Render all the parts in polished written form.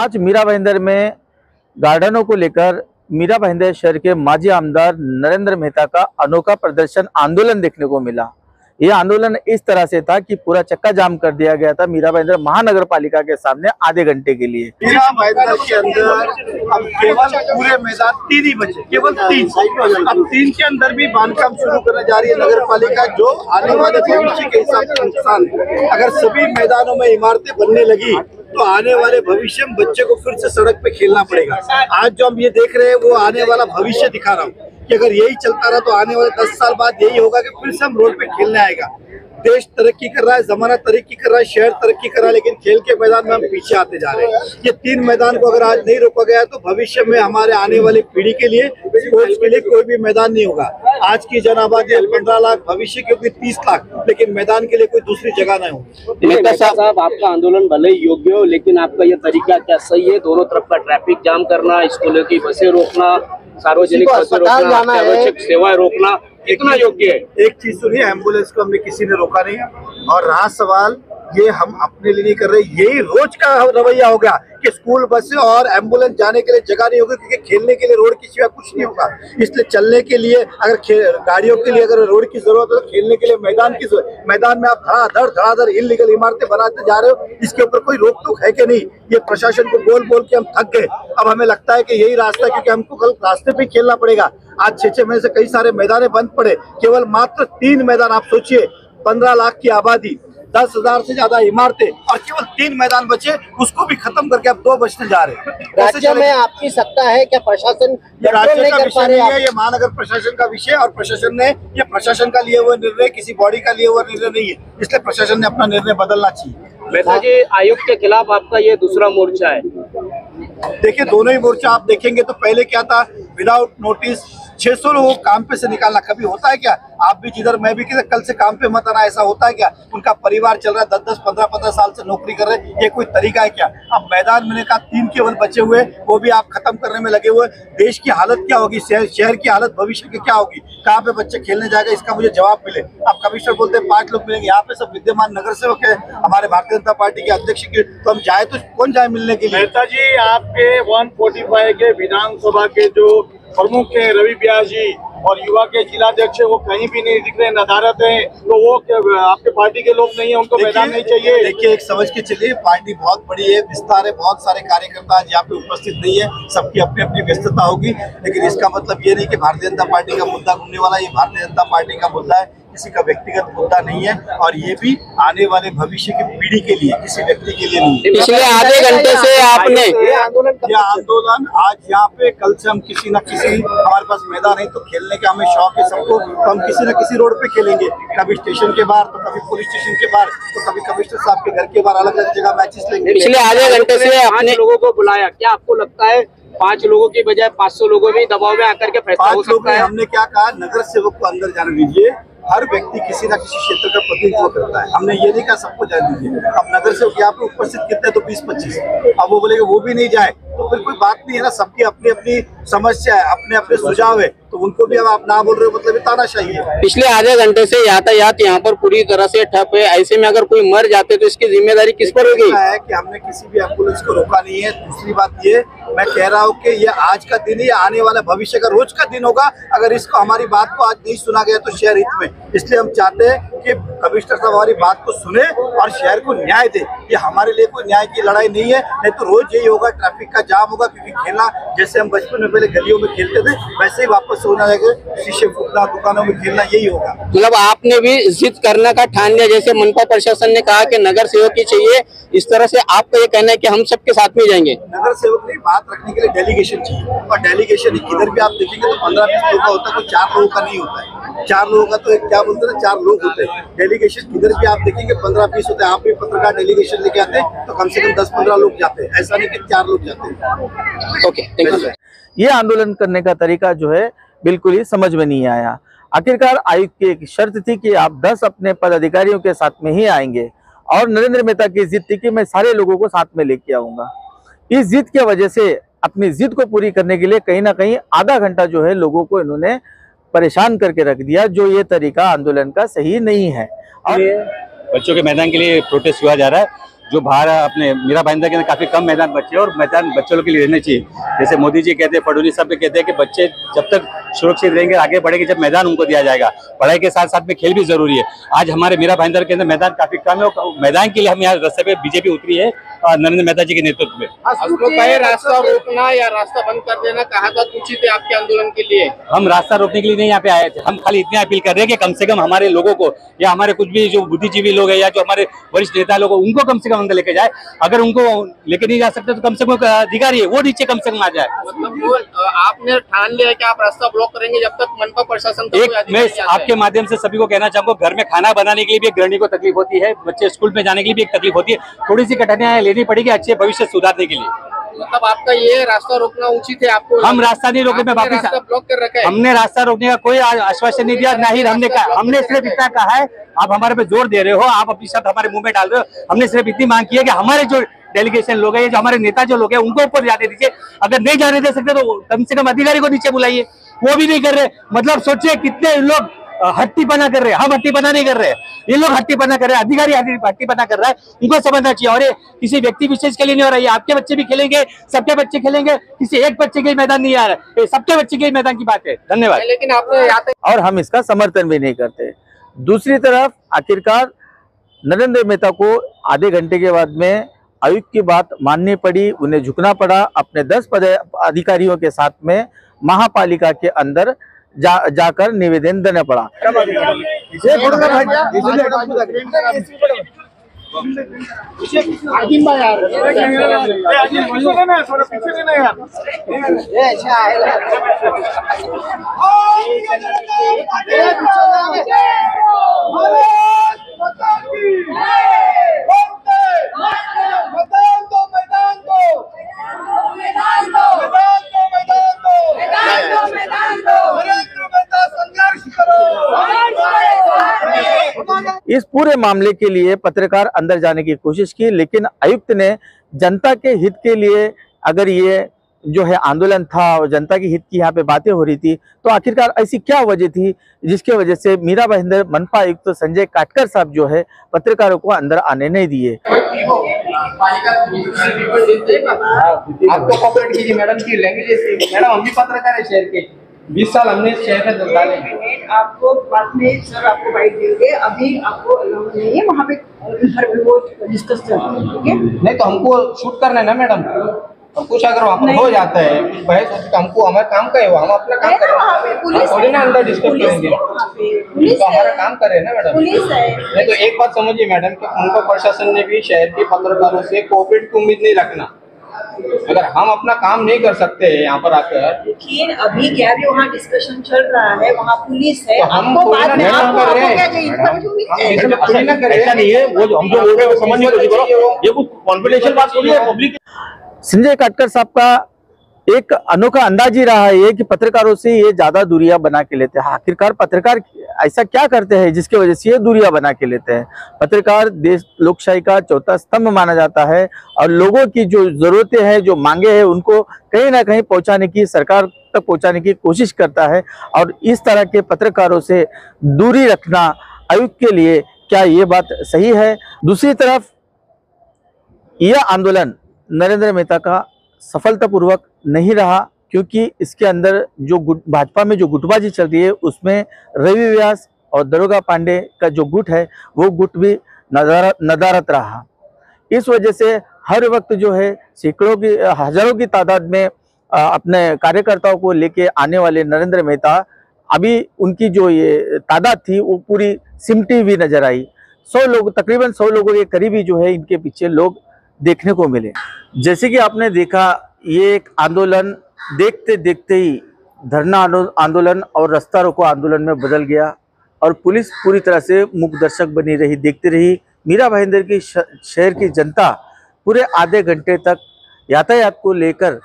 आज मीरा भाईंदर में गार्डनों को लेकर मीरा भाईंदर शहर के माजी आमदार नरेंद्र मेहता का अनोखा प्रदर्शन आंदोलन देखने को मिला। यह आंदोलन इस तरह से था कि पूरा चक्का जाम कर दिया गया था मीरा भाईंदर महानगर पालिका के सामने आधे घंटे के लिए। मीरा भाईंदर के अंदर अब केवल पूरे मैदान 3 ही बचे, केवल 3। अब 3 के अंदर भी बांधकाम शुरू करने जा रही है नगर पालिका, जो आने वाले भविष्य के हिसाब से नुकसान है। अगर सभी मैदानों में इमारतें बनने लगी तो आने वाले भविष्य में बच्चे को फिर से सड़क पे खेलना पड़ेगा। आज जो हम ये देख रहे हैं वो आने वाला भविष्य दिखा रहा हूँ कि अगर यही चलता रहा तो आने वाले 10 साल बाद यही होगा कि फिर से हम रोड पे खेलने आएगा। देश तरक्की कर रहा है, जमाना तरक्की कर रहा है, शहर तरक्की कर रहा है, लेकिन खेल के मैदान में हम पीछे आते जा रहे हैं। ये 3 मैदान को अगर आज नहीं रोका गया तो भविष्य में हमारे आने वाली पीढ़ी के लिए स्पोर्ट्स के लिए कोई भी मैदान नहीं होगा। आज की जन आबादी 15 लाख, भविष्य की होगी 30 लाख, लेकिन मैदान के लिए कोई दूसरी जगह नहीं होगी। मेहता साहब, आपका आंदोलन भले ही योग्य हो, लेकिन आपका ये तरीका क्या सही है? दोनों तरफ का ट्रैफिक जाम करना, स्कूलों की बसें रोकना, सार्वजनिक बसें रोकना, आवश्यक सेवाएं रोकना, कितना योग्य है? एक चीज सुनिए, एम्बुलेंस को हमने किसी ने रोका नहीं है। और रहा सवाल, ये हम अपने लिए नहीं कर रहे, यही रोज का रवैया हो गया कि स्कूल बसें और एम्बुलेंस जाने के लिए जगह नहीं होगी, क्योंकि खेलने के लिए रोड की सिवा कुछ नहीं होगा। इसलिए चलने के लिए अगर गाड़ियों के लिए अगर रोड की जरूरत है तो खेलने के लिए मैदान की जरूरत। मैदान में आप धड़ाधड़ इल्लीगल इमारतें बनाते जा रहे हो, इसके ऊपर कोई रोक टोक है कि नहीं? ये प्रशासन को बोल बोल के हम थक गए। अब हमें लगता है कि यही रास्ता है, क्योंकि हमको कल रास्ते पे खेलना पड़ेगा। आज 6 महीने से कई सारे मैदान बंद पड़े, केवल मात्र 3 मैदान। आप सोचिए, 15 लाख की आबादी, 10,000 से ज्यादा इमारतें और केवल 3 मैदान बचे, उसको भी खत्म करके अब 2 बचने जा रहे हैं। राज्य में आपकी सत्ता है क्या? प्रशासन ये राज्य का विषय नहीं है, ये महानगर प्रशासन का विषय, और प्रशासन ने ये प्रशासन का लिए हुआ निर्णय किसी बॉडी का लिए हुआ निर्णय नहीं है, इसलिए प्रशासन ने अपना निर्णय बदलना चाहिए। मेहता जी, आयुक्त के खिलाफ आपका ये दूसरा मोर्चा है। देखिए, दोनों ही मोर्चा आप देखेंगे तो पहले क्या था, विदाउट नोटिस 600 लोगों को काम पे से निकालना कभी होता है क्या? आप भी जिधर, मैं भी किधर, कल से काम पे मत आना, ऐसा होता है क्या? उनका परिवार चल रहा है, 10-10, 15-15 साल से नौकरी कर रहे हैं, ये कोई तरीका है क्या? अब मैदान मैंने कहा 3 केवल बचे हुए, वो भी आप खत्म करने में लगे हुए। देश की हालत क्या होगी, शहर की हालत भविष्य की क्या होगी? कहाँ पे बच्चे खेलने जाएगा, इसका मुझे जवाब मिले। अब कमिश्नर बोलते हैं 5 लोग मिलेंगे, यहाँ पे सब विद्यमान नगर सेवक है हमारे भारतीय जनता पार्टी के अध्यक्ष की, तो हम जाए तो कौन जाए मिलने के लिए? मेहता जी, आपके 145 के विधानसभा के जो प्रमुख है रवि व्यास जी और युवा के जिलाध्यक्ष वो कहीं भी नहीं दिख रहे, नदारत है, तो वो आपके पार्टी के लोग नहीं है, उनको मैदान नहीं चाहिए? देखिए, एक समझ के चलिए, पार्टी बहुत बड़ी है, विस्तार है, बहुत सारे कार्यकर्ता आज यहाँ पे उपस्थित नहीं है, सबकी अपनी अपनी व्यस्तता होगी, लेकिन इसका मतलब ये नहीं कि भारतीय जनता पार्टी का मुद्दा घूमने वाला। ये भारतीय जनता पार्टी का मुद्दा है, किसी का व्यक्तिगत मुद्दा नहीं है, और ये भी आने वाले भविष्य की पीढ़ी के लिए, किसी व्यक्ति के लिए नहीं है। पिछले आधे घंटे से आपने ये आंदोलन आज यहाँ पे, कल से हम किसी न किसी, हमारे पास मैदान है तो खेलने का हमें शौक है सबको, तो हम किसी न किसी रोड पे खेलेंगे, कभी स्टेशन के बाहर, तो कभी पुलिस स्टेशन के बाहर, तो कभी कमिश्नर साहब के घर के बाहर, अलग अलग जगह मैचेस लेंगे। पिछले आधे घंटे से आपने लोगों को बुलाया, क्या आपको लगता है 5 लोगों की बजाय 500 लोगों में दबाव में आकर के फैसला हो सकता है? हमने क्या कहा, नगर सेवक को अंदर जाने दीजिए। हर व्यक्ति किसी न किसी क्षेत्र का प्रतिनिधित्व करता है, हमने ये नहीं कहा सबको जाने दीजिए। अब नगर सेवक यहाँ पे उपस्थित कितने, तो 20-25, अब वो बोलेगा वो भी नहीं जाए तो फिर कोई बात नहीं है ना। सबकी अपनी अपनी समस्या है, अपने अपने सुझाव है, तो उनको भी अब आप ना बोल रहे हो मतलब तानाशाही है। पिछले आधे घंटे से यातायात यहाँ पर पूरी तरह से ठप है, ऐसे में अगर कोई मर जाते तो इसकी जिम्मेदारी किस पर होगी? है कि हमने किसी भी एम्बुलेंस को रोका नहीं है। दूसरी बात ये, मैं कह रहा हूँ कि ये आज का दिन ही आने वाला भविष्य का रोज का दिन होगा अगर इसको, हमारी बात को आज नहीं सुना गया तो शहर हित में। इसलिए हम चाहते हैं कि कमिश्नर साहब हमारी बात को सुने और शहर को न्याय दे। ये हमारे लिए कोई न्याय की लड़ाई नहीं है, नहीं तो रोज यही होगा, ट्रैफिक का जाम होगा, क्योंकि खेलना जैसे हम बचपन में पहले गलियों में खेलते थे वैसे ही वापस होना जाएगा, शीशे फूटना, दुकानों में खेलना, यही होगा। मतलब आपने भी जिद करने का ठान लिया, जैसे मनपा प्रशासन ने कहा कि नगर सेवक ही चाहिए, इस तरह से आपका ये कहना है कि हम सबके साथ में जाएंगे? नगर सेवक नहीं, बात रखने के लिए डेलीगेशन चाहिए, और डेलीगेशन इधर भी आप देखेंगे तो 15-20 लोगों का होता है, कोई 4 लोगों का नहीं होता है। 4 लोगों का तो एक क्या बोलते हैं, 4 लोग होते हैं। डेलीगेशन इधर भी आप देखेंगे 15-20 होते हैं। आप भी पत्रकार डेलीगेशन लेके आते हैं तो कम से कम 10-15 लोग जाते हैं, ऐसा नहीं कि 4 लोग जाते हैं। Okay, thank you. ये आंदोलन करने का तरीका जो है बिल्कुल ही समझ में नहीं आया। आखिरकार आयुक्त की एक शर्त थी कि आप 10 अपने पदाधिकारियों के साथ में ही आएंगे, और नरेंद्र मेहता की जिद थी कि मैं सारे लोगों को साथ में लेके आऊंगा। इस जिद की वजह से, अपनी जिद को पूरी करने के लिए कहीं ना कहीं आधा घंटा जो है लोगों को इन्होंने परेशान करके रख दिया, जो ये तरीका आंदोलन का सही नहीं है। और बच्चों के मैदान के लिए प्रोटेस्ट हुआ जा रहा है, जो बाहर अपने मीरा भाईंदर के अंदर काफी कम मैदान बचे और मैदान बच्चों के लिए रहने चाहिए। जैसे मोदी जी कहते हैं, फडणवीस साहब कहते हैं कि बच्चे जब तक सुरक्षित रहेंगे, आगे बढ़ेंगे, जब मैदान उनको दिया जाएगा। पढ़ाई के साथ साथ में खेल भी जरूरी है। आज हमारे मीरा भाईंदर के अंदर मैदान काफी कम है और मैदान के लिए हम यहाँ रास्ते पे बीजेपी उतरी है नरेंद्र मेहता जी के नेतृत्व में। रास्ता रोकना या रास्ता बंद कर देना कहा था उचित है आपके आंदोलन के लिए? हम रास्ता रोकने के लिए नहीं यहाँ पे आए थे। हम खाली इतनी अपील कर रहे हैं कि कम से कम हमारे लोगों को या हमारे कुछ भी जो बुद्धिजीवी लोग हैं या जो हमारे वरिष्ठ नेता लोग, उनको कम से कम अंदर लेके जाए। अगर उनको लेके नहीं जा सकते तो कम से कम अधिकारी है वो नीचे कम से कम आ जाए। मतलब आपने ठान लिया है कि आप रास्ता ब्लॉक करेंगे जब तक मनपा प्रशासन मैं आपके माध्यम से सभी को कहना चाहूंगा, घर में खाना बनाने के लिए भी एक गृहिणी को तकलीफ होती है, बच्चे स्कूल में जाने के लिए भी एक तकलीफ होती है। थोड़ी सी कठिनाइयां लेनी पड़ेगी अच्छे भविष्य सुधारने के लिए। मतलब आपका ये रास्ता रोकना उचित है? आपको हम रास्ता नहीं रोके, मैं वापिस ब्लॉक कर रखा है। हमने रास्ता रोकने का कोई आश्वासन नहीं दिया, ना ही हमने कहा। हमने सिर्फ इतना कहा है, आप हमारे पे जोर दे रहे हो, आप अपनी शब्द हमारे मुंह में डाल रहे हो। हमने सिर्फ इतनी मांग की है कि हमारे जो डेलीगेशन लोग हैं, जो हमारे नेता जो लोग हैं, उनको ऊपर जाने दीजिए। अगर नहीं जाने दे सकते तो कम से कम अधिकारी को नीचे बुलाइए, वो भी नहीं कर रहे। मतलब सोचिए कितने लोग हट्टीपना कर रहे हैं। हम हट्टीपना नहीं कर रहे हैं, ये लोग हट्टीपना कर रहे हैं, अधिकारी हट्टीपना कर रहा है। उनको समझना चाहिए। और ये किसी व्यक्ति विशेष के लिए नहीं हो रहा है, आपके बच्चे भी खेलेंगे, सबके बच्चे खेलेंगे, किसी एक बच्चे के मैदान नहीं आ रहा है, ये सबके बच्चे के मैदान की बात है। धन्यवाद। लेकिन आपने और हम इसका समर्थन भी नहीं करते। दूसरी तरफ आखिरकार नरेंद्र मेहता को आधे घंटे के बाद में आयुक्त की बात माननी पड़ी, उन्हें झुकना पड़ा। अपने 10 अधिकारियों के साथ में महापालिका के अंदर जाकर निवेदन देना पड़ा। इस पूरे मामले के लिए पत्रकार अंदर जाने की कोशिश की, लेकिन आयुक्त ने जनता के हित के लिए, अगर ये जो है आंदोलन था और जनता के हित की यहाँ पे बातें हो रही थी, तो आखिरकार ऐसी क्या वजह थी जिसके वजह से मीरा भाईंदर मनपा आयुक्त संजय काटकर साहब जो है पत्रकारों को अंदर आने नहीं दिए। आपको कॉपरेट कीजिए मैडम की लैंग्वेज। मैडम हम भी पत्रकार है शहर के, 20 साल हमने इस शहर में डाले। आपको बाद में सर आपको बाइट देंगे, अभी आपको नहीं है वहाँ पे वो डिस्कस कर रहे हैं, ठीक है? नहीं तो हमको शूट करना है ना मैडम, हम कुछ अगर वहाँ पर हो जाता है कुछ बहस होती तो हमको, हमारा काम का है वो, हम अपना काम कर रहे हैं। पुलिस थोड़ी ना अंदर डिस्कस करेंगे, तो हमारा काम कर रहे हैं ना मैडम। पुलिस है। नहीं तो एक बात समझिए मैडम कि उनको प्रशासन ने भी शहर के पत्रकारों से कोऑपरेट की उम्मीद नहीं रखना। अगर हम अपना काम नहीं कर सकते यहाँ पर आकर, लेकिन अभी क्या भी वहाँ डिस्कशन चल रहा है, वहाँ पुलिस है, तो हम आपको बाद में थोड़ी ना कर रहे हैं। ऐसा नहीं है, वो जो हम जो बोल रहे हैं वो समझने की कोशिश करो। ये कुछ कॉन्फिडेंशियल बात थोड़ी है पब्लिक। संजय काटकर साहब का एक अनोखा अंदाज ही रहा है ये कि पत्रकारों से ये ज्यादा दूरियां बना के लेते हैं। आखिरकार पत्रकार ऐसा क्या करते हैं जिसकी वजह से ये दूरियां बना के लेते हैं? पत्रकार देश लोकशाही का चौथा स्तंभ माना जाता है और लोगों की जो जरूरतें हैं, जो मांगे हैं, उनको कहीं ना कहीं पहुंचाने की, सरकार तक पहुंचाने की कोशिश करता है। और इस तरह के पत्रकारों से दूरी रखना आयुक्त के लिए क्या ये बात सही है? दूसरी तरफ यह आंदोलन नरेंद्र मेहता का सफलतापूर्वक नहीं रहा, क्योंकि इसके अंदर जो भाजपा में जो गुटबाजी चल रही है उसमें रवि व्यास और दरोगा पांडे का जो गुट है वो गुट भी नदारत रहा। इस वजह से हर वक्त जो है सैकड़ों की, हजारों की तादाद में अपने कार्यकर्ताओं को लेके आने वाले नरेंद्र मेहता, अभी उनकी जो ये तादाद थी वो पूरी सिमटी हुई नजर आई। 100 लोग, तकरीबन 100 लोगों के करीबी जो है इनके पीछे लोग देखने को मिले। जैसे कि आपने देखा, ये एक आंदोलन देखते देखते ही धरना आंदोलन और रास्ता रोको आंदोलन में बदल गया और पुलिस पूरी तरह से मूक दर्शक बनी रही, देखती रही। मीरा भाईंदर की शहर की जनता पूरे आधे घंटे तक यातायात को लेकर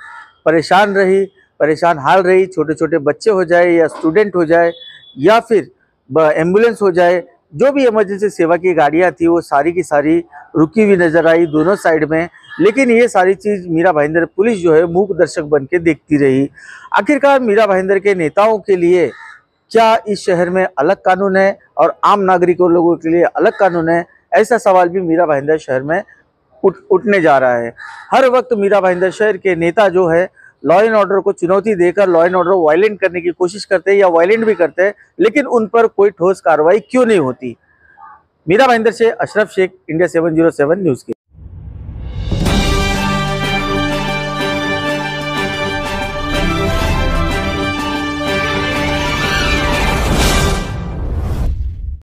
परेशान रही, परेशान हाल रही। छोटे छोटे बच्चे हो जाए या स्टूडेंट हो जाए या फिर एम्बुलेंस हो जाए, जो भी इमरजेंसी सेवा की गाड़ियां थी वो सारी की सारी रुकी हुई नजर आई दोनों साइड में। लेकिन ये सारी चीज़ मीरा भाईंदर पुलिस जो है मूक दर्शक बन के देखती रही। आखिरकार मीरा भाईंदर के नेताओं के लिए क्या इस शहर में अलग कानून है और आम नागरिकों लोगों के लिए अलग कानून है? ऐसा सवाल भी मीरा भाईंदर शहर में उठने जा रहा है। हर वक्त मीरा भाईंदर शहर के नेता जो है लॉ एंड ऑर्डर को चुनौती देकर लॉ एंड ऑर्डर वायलेंट करने की कोशिश करते हैं या वायलेंट भी करते हैं, लेकिन उन पर कोई ठोस कार्रवाई क्यों नहीं होती। मीरा भाईंदर से अशरफ शेख, इंडिया 707 न्यूज़ के।